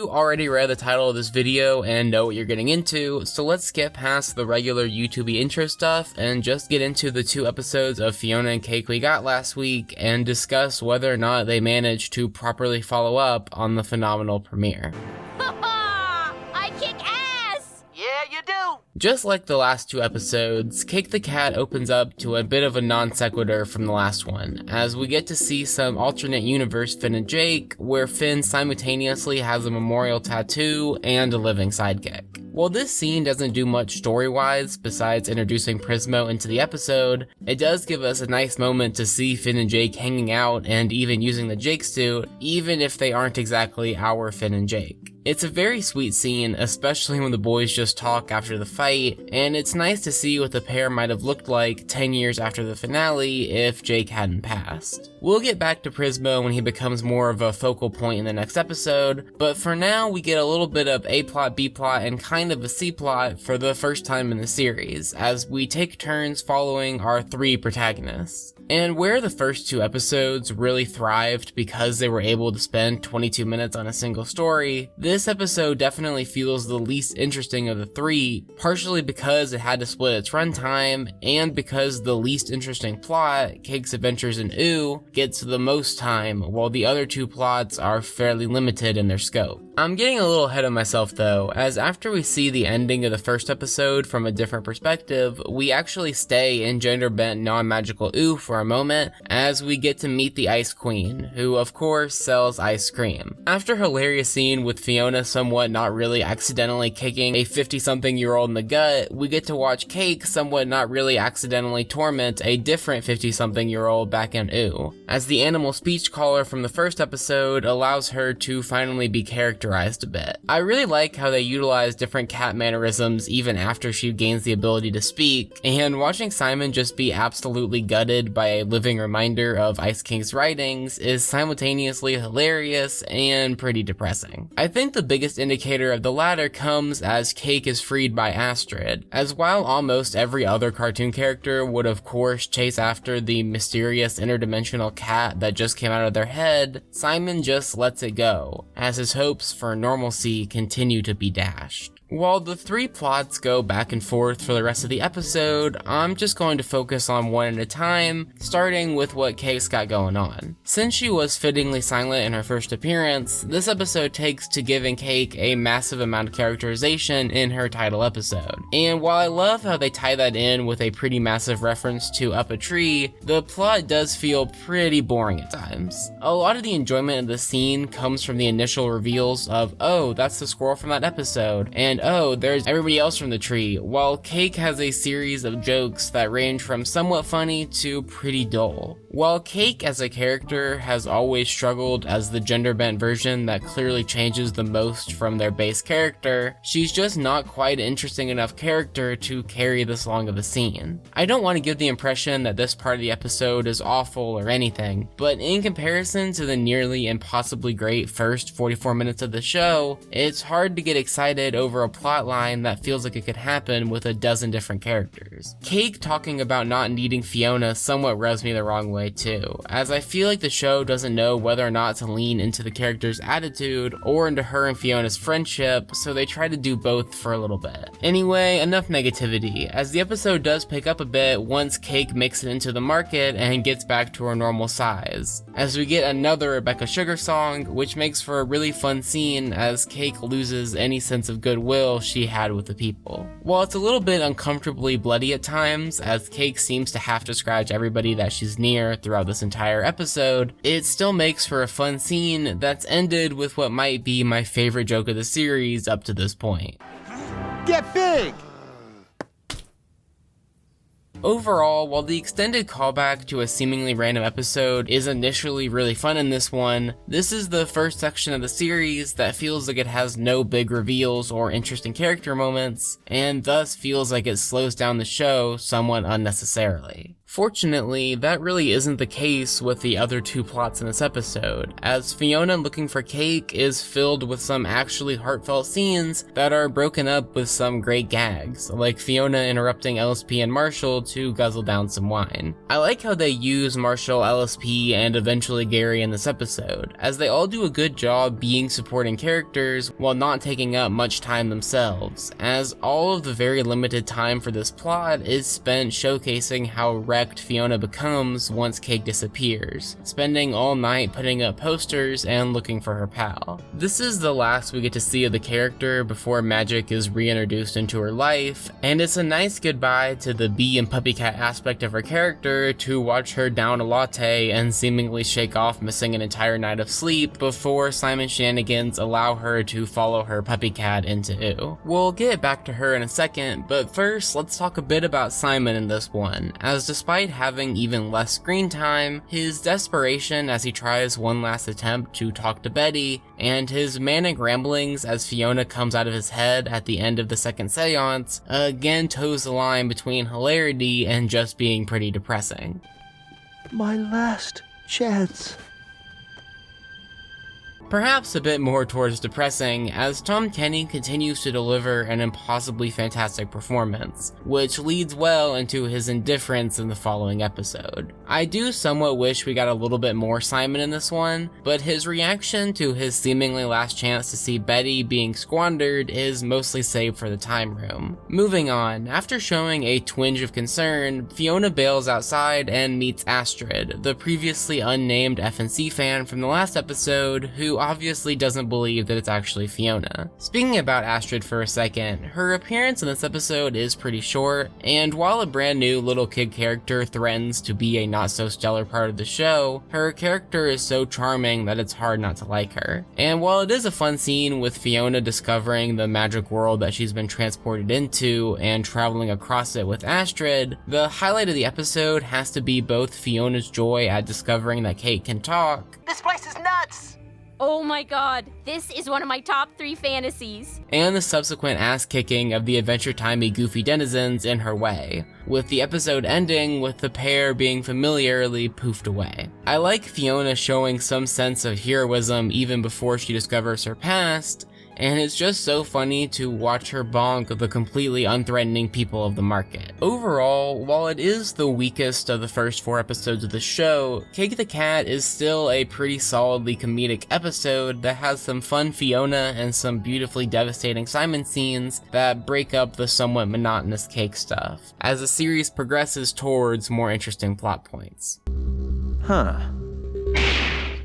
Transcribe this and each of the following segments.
you already read the title of this video and know what you're getting into, so let's skip past the regular YouTube intro stuff and just get into the 2 episodes of Fionna and Quay we got last week and discuss whether or not they managed to properly follow up on the phenomenal premiere. I kick ass! Yeah, you do! Just like the last 2 episodes, Cake the Cat opens up to a bit of a non sequitur from the last one, as we get to see some alternate universe Finn and Jake, where Finn simultaneously has a memorial tattoo and a living sidekick. While this scene doesn't do much story-wise besides introducing Prismo into the episode, it does give us a nice moment to see Finn and Jake hanging out and even using the Jake suit, even if they aren't exactly our Finn and Jake. It's a very sweet scene, especially when the boys just talk after the fight, and it's nice to see what the pair might have looked like 10 years after the finale if Jake hadn't passed. We'll get back to Prismo when he becomes more of a focal point in the next episode, but for now we get a little bit of A plot, B plot, and kind of a C plot for the first time in the series, as we take turns following our 3 protagonists. And where the first 2 episodes really thrived because they were able to spend 22 minutes on a single story, this episode definitely feels the least interesting of the 3, partially because it had to split its runtime, and because the least interesting plot, Cake's Adventures in Ooh, gets the most time, while the other 2 plots are fairly limited in their scope. I'm getting a little ahead of myself though, as after we see the ending of the first episode from a different perspective, we actually stay in gender-bent non-magical Ooh for a moment, as we get to meet the Ice Queen, who of course sells ice cream. After a hilarious scene with Fionna somewhat not really accidentally kicking a 50-something-year-old in the gut, we get to watch Cake somewhat not really accidentally torment a different 50-something-year-old back in Ooh, as the animal speech caller from the first episode allows her to finally be characterized a bit. I really like how they utilize different cat mannerisms even after she gains the ability to speak, and watching Simon just be absolutely gutted by a living reminder of Ice King's writings is simultaneously hilarious and pretty depressing. I think the biggest indicator of the latter comes as Cake is freed by Astrid, as while almost every other cartoon character would of course chase after the mysterious interdimensional cat that just came out of their head, Simon just lets it go, as his hopes for normalcy continue to be dashed. While the 3 plots go back and forth for the rest of the episode, I'm just going to focus on one at a time, starting with what Cake's got going on. Since she was fittingly silent in her first appearance, this episode takes to giving Cake a massive amount of characterization in her title episode. And while I love how they tie that in with a pretty massive reference to Up a Tree, the plot does feel pretty boring at times. A lot of the enjoyment of the scene comes from the initial reveals of, oh, that's the squirrel from that episode, and oh, there's everybody else from the tree, while Cake has a series of jokes that range from somewhat funny to pretty dull. While Cake as a character has always struggled as the gender-bent version that clearly changes the most from their base character, she's just not quite an interesting enough character to carry this long of a scene. I don't want to give the impression that this part of the episode is awful or anything, but in comparison to the nearly impossibly great first 44 minutes of the show, it's hard to get excited over a plotline that feels like it could happen with a dozen different characters. Cake talking about not needing Fionna somewhat rubs me the wrong way too, as I feel like the show doesn't know whether or not to lean into the character's attitude or into her and Fiona's friendship, so they try to do both for a little bit. Anyway, enough negativity, as the episode does pick up a bit once Cake makes it into the market and gets back to her normal size, as we get another Rebecca Sugar song, which makes for a really fun scene as Cake loses any sense of goodwill she had with the people. While it's a little bit uncomfortably bloody at times, as Cake seems to have to scratch everybody that she's near throughout this entire episode, it still makes for a fun scene that's ended with what might be my favorite joke of the series up to this point. Get big! Overall, while the extended callback to a seemingly random episode is initially really fun in this one, this is the first section of the series that feels like it has no big reveals or interesting character moments, and thus feels like it slows down the show somewhat unnecessarily. Fortunately, that really isn't the case with the other two plots in this episode, as Fionna looking for cake is filled with some actually heartfelt scenes that are broken up with some great gags, like Fionna interrupting LSP and Marshall to guzzle down some wine. I like how they use Marshall, LSP, and eventually Gary in this episode, as they all do a good job being supporting characters while not taking up much time themselves, as all of the very limited time for this plot is spent showcasing how wrecked Fionna becomes once Cake disappears, spending all night putting up posters and looking for her pal. This is the last we get to see of the character before magic is reintroduced into her life, and it's a nice goodbye to the bee and puppy cat aspect of her character to watch her down a latte and seemingly shake off missing an entire night of sleep before Simon shenanigans allow her to follow her puppy cat into Ew. We'll get back to her in a second, but first let's talk a bit about Simon in this one, as despite having even less screen time, his desperation as he tries one last attempt to talk to Betty, and his manic ramblings as Fionna comes out of his head at the end of the second seance, again toes the line between hilarity and just being pretty depressing. My last chance. Perhaps a bit more towards depressing, as Tom Kenny continues to deliver an impossibly fantastic performance, which leads well into his indifference in the following episode. I do somewhat wish we got a little bit more Simon in this one, but his reaction to his seemingly last chance to see Betty being squandered is mostly saved for the time room. Moving on, after showing a twinge of concern, Fionna bails outside and meets Astrid, the previously unnamed FNC fan from the last episode, who obviously doesn't believe that it's actually Fionna. Speaking about Astrid for a second, her appearance in this episode is pretty short, and while a brand new little kid character threatens to be a not so stellar part of the show, her character is so charming that it's hard not to like her. And while it is a fun scene with Fionna discovering the magic world that she's been transported into and traveling across it with Astrid, the highlight of the episode has to be both Fiona's joy at discovering that Kate can talk, This place is nuts! Oh my god, this is one of my top 3 fantasies. and the subsequent ass-kicking of the adventure-timey goofy denizens in her way, with the episode ending with the pair being familiarly poofed away. I like Fionna showing some sense of heroism even before she discovers her past, and it's just so funny to watch her bonk the completely unthreatening people of the market. Overall, while it is the weakest of the first 4 episodes of the show, Cake the Cat is still a pretty solidly comedic episode that has some fun Fionna and some beautifully devastating Simon scenes that break up the somewhat monotonous Cake stuff, as the series progresses towards more interesting plot points. Huh.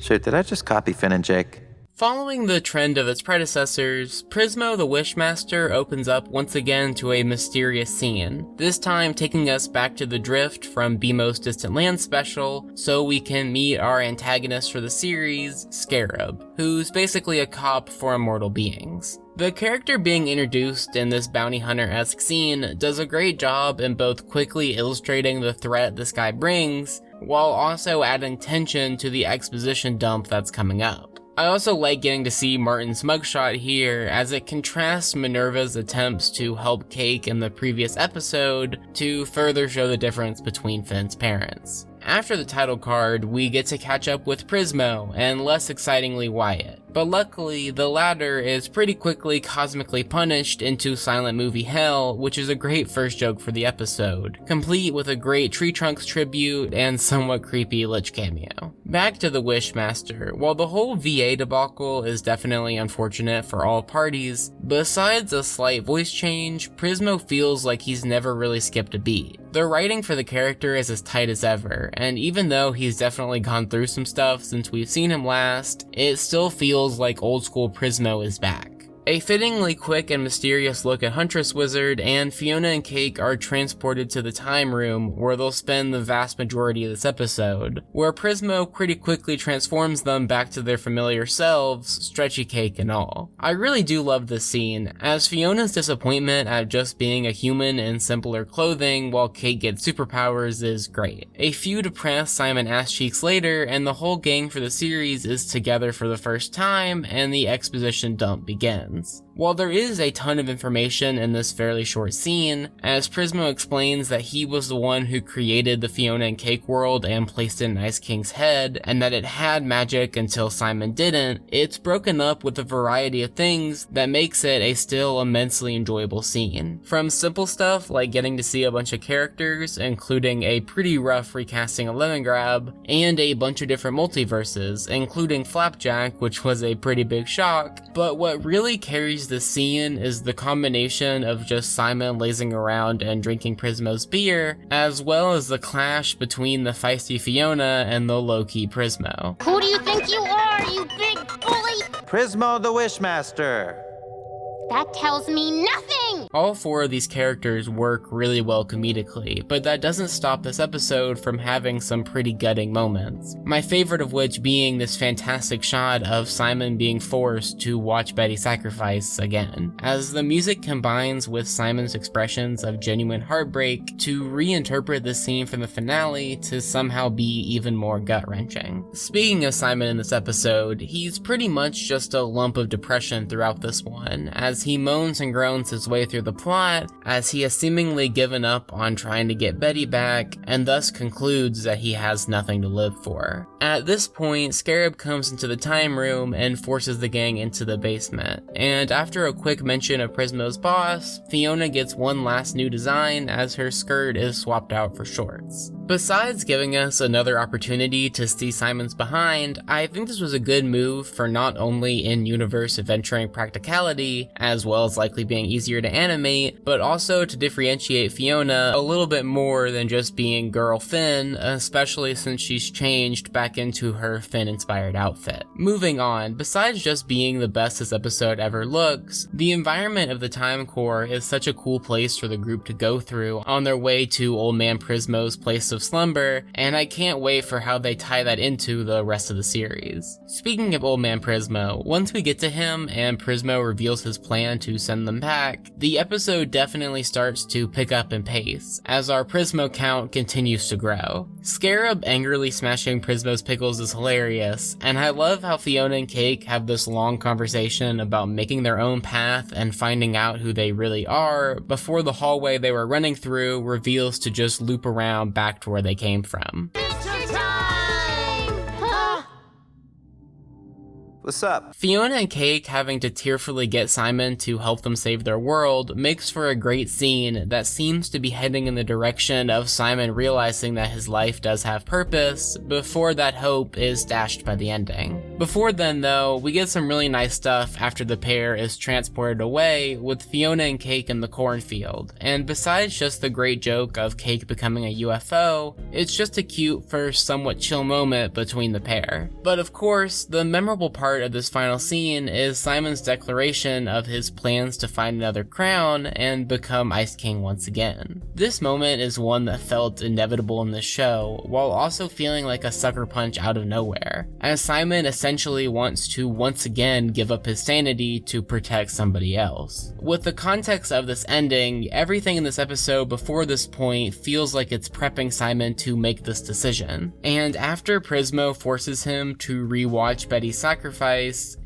Shit, did I just copy Finn and Jake? Following the trend of its predecessors, Prismo the Wishmaster opens up once again to a mysterious scene, this time taking us back to the Drift from BMO's Distant Land special, so we can meet our antagonist for the series, Scarab, who's basically a cop for immortal beings. The character being introduced in this bounty hunter-esque scene does a great job in both quickly illustrating the threat this guy brings, while also adding tension to the exposition dump that's coming up. I also like getting to see Martin's mugshot here, as it contrasts Minerva's attempts to help Cake in the previous episode to further show the difference between Finn's parents. After the title card, we get to catch up with Prismo, and less excitingly Wyatt. But luckily, the latter is pretty quickly cosmically punished into silent movie hell, which is a great first joke for the episode, complete with a great Tree Trunks tribute and somewhat creepy Lich cameo. Back to the Wishmaster. While the whole VA debacle is definitely unfortunate for all parties, besides a slight voice change, Prismo feels like he's never really skipped a beat. The writing for the character is as tight as ever, and even though he's definitely gone through some stuff since we've seen him last, it still feels like old school Prismo is back. A fittingly quick and mysterious look at Huntress Wizard, and Fionna and Cake are transported to the time room where they'll spend the vast majority of this episode, where Prismo pretty quickly transforms them back to their familiar selves, stretchy Cake and all. I really do love this scene, as Fiona's disappointment at just being a human in simpler clothing while Cake gets superpowers is great. A few depressed Simon ass cheeks later, and the whole gang for the series is together for the first time, and the exposition dump begins. decisions. While there is a ton of information in this fairly short scene, as Prismo explains that he was the one who created the Fionna and Cake world and placed it in Ice King's head, and that it had magic until Simon didn't, it's broken up with a variety of things that makes it a still immensely enjoyable scene. From simple stuff like getting to see a bunch of characters, including a pretty rough recasting of Lemongrab, and a bunch of different multiverses, including Flapjack, which was a pretty big shock, but what really carries this scene is the combination of just Simon lazing around and drinking Prismo's beer, as well as the clash between the feisty Fionna and the low-key Prismo. Who do you think you are, you big bully? Prismo the Wishmaster. That tells me nothing! All four of these characters work really well comedically, but that doesn't stop this episode from having some pretty gutting moments. My favorite of which being this fantastic shot of Simon being forced to watch Betty sacrifice again, as the music combines with Simon's expressions of genuine heartbreak to reinterpret the scene from the finale to somehow be even more gut-wrenching. Speaking of Simon in this episode, he's pretty much just a lump of depression throughout this one, as he moans and groans his way through the plot, as he has seemingly given up on trying to get Betty back, and thus concludes that he has nothing to live for. At this point, Scarab comes into the time room and forces the gang into the basement, and after a quick mention of Prismo's boss, Fionna gets one last new design as her skirt is swapped out for shorts. Besides giving us another opportunity to see Simon's behind, I think this was a good move for not only in-universe adventuring practicality, as well as likely being easier to animate, but also to differentiate Fionna a little bit more than just being Girl Finn, especially since she's changed back into her Finn-inspired outfit. Moving on, besides just being the best this episode ever looks, the environment of the Time Core is such a cool place for the group to go through on their way to Old Man Prismo's place of slumber, and I can't wait for how they tie that into the rest of the series. Speaking of Old Man Prismo, once we get to him and Prismo reveals his plan to send them back, the episode definitely starts to pick up in pace, as our Prismo count continues to grow. Scarab angrily smashing Prismo's pickles is hilarious, and I love how Fionna and Cake have this long conversation about making their own path and finding out who they really are, before the hallway they were running through reveals to just loop around back to where they came from. What's up? Fionna and Cake having to tearfully get Simon to help them save their world makes for a great scene that seems to be heading in the direction of Simon realizing that his life does have purpose, before that hope is dashed by the ending. Before then though, we get some really nice stuff after the pair is transported away, with Fionna and Cake in the cornfield, and besides just the great joke of Cake becoming a UFO, it's just a cute first somewhat chill moment between the pair. But of course, the memorable part of this final scene is Simon's declaration of his plans to find another crown and become Ice King once again. This moment is one that felt inevitable in the show, while also feeling like a sucker punch out of nowhere, as Simon essentially wants to once again give up his sanity to protect somebody else. With the context of this ending, everything in this episode before this point feels like it's prepping Simon to make this decision. And after Prismo forces him to rewatch Betty's sacrifice,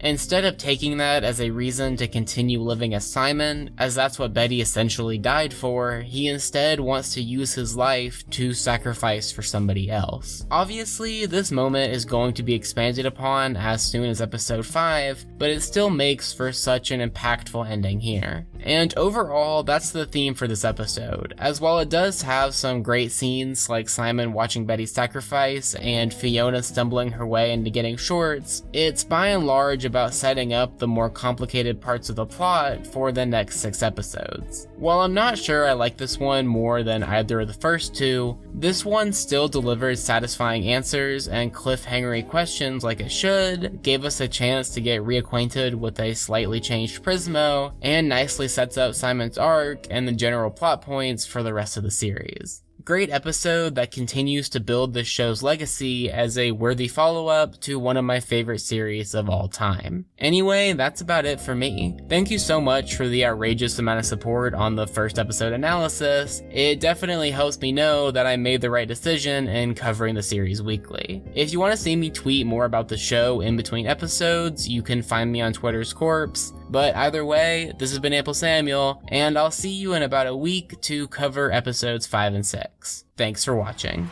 instead of taking that as a reason to continue living as Simon, as that's what Betty essentially died for, he instead wants to use his life to sacrifice for somebody else. Obviously, this moment is going to be expanded upon as soon as episode 5, but it still makes for such an impactful ending here. And overall, that's the theme for this episode, as while it does have some great scenes like Simon watching Betty sacrifice and Fionna stumbling her way into getting shorts, it's by and large about setting up the more complicated parts of the plot for the next 6 episodes. While I'm not sure I like this one more than either of the first two, this one still delivered satisfying answers and cliffhangery questions like it should, gave us a chance to get reacquainted with a slightly changed Prismo, and nicely sets up Simon's arc and the general plot points for the rest of the series. Great episode that continues to build this show's legacy as a worthy follow-up to one of my favorite series of all time. Anyway, that's about it for me. Thank you so much for the outrageous amount of support on the first episode analysis. It definitely helps me know that I made the right decision in covering the series weekly. If you want to see me tweet more about the show in between episodes, you can find me on Twitter's Corpse. But either way, this has been AmpleSamuel, and I'll see you in about a week to cover episodes 5 and 6. Thanks for watching.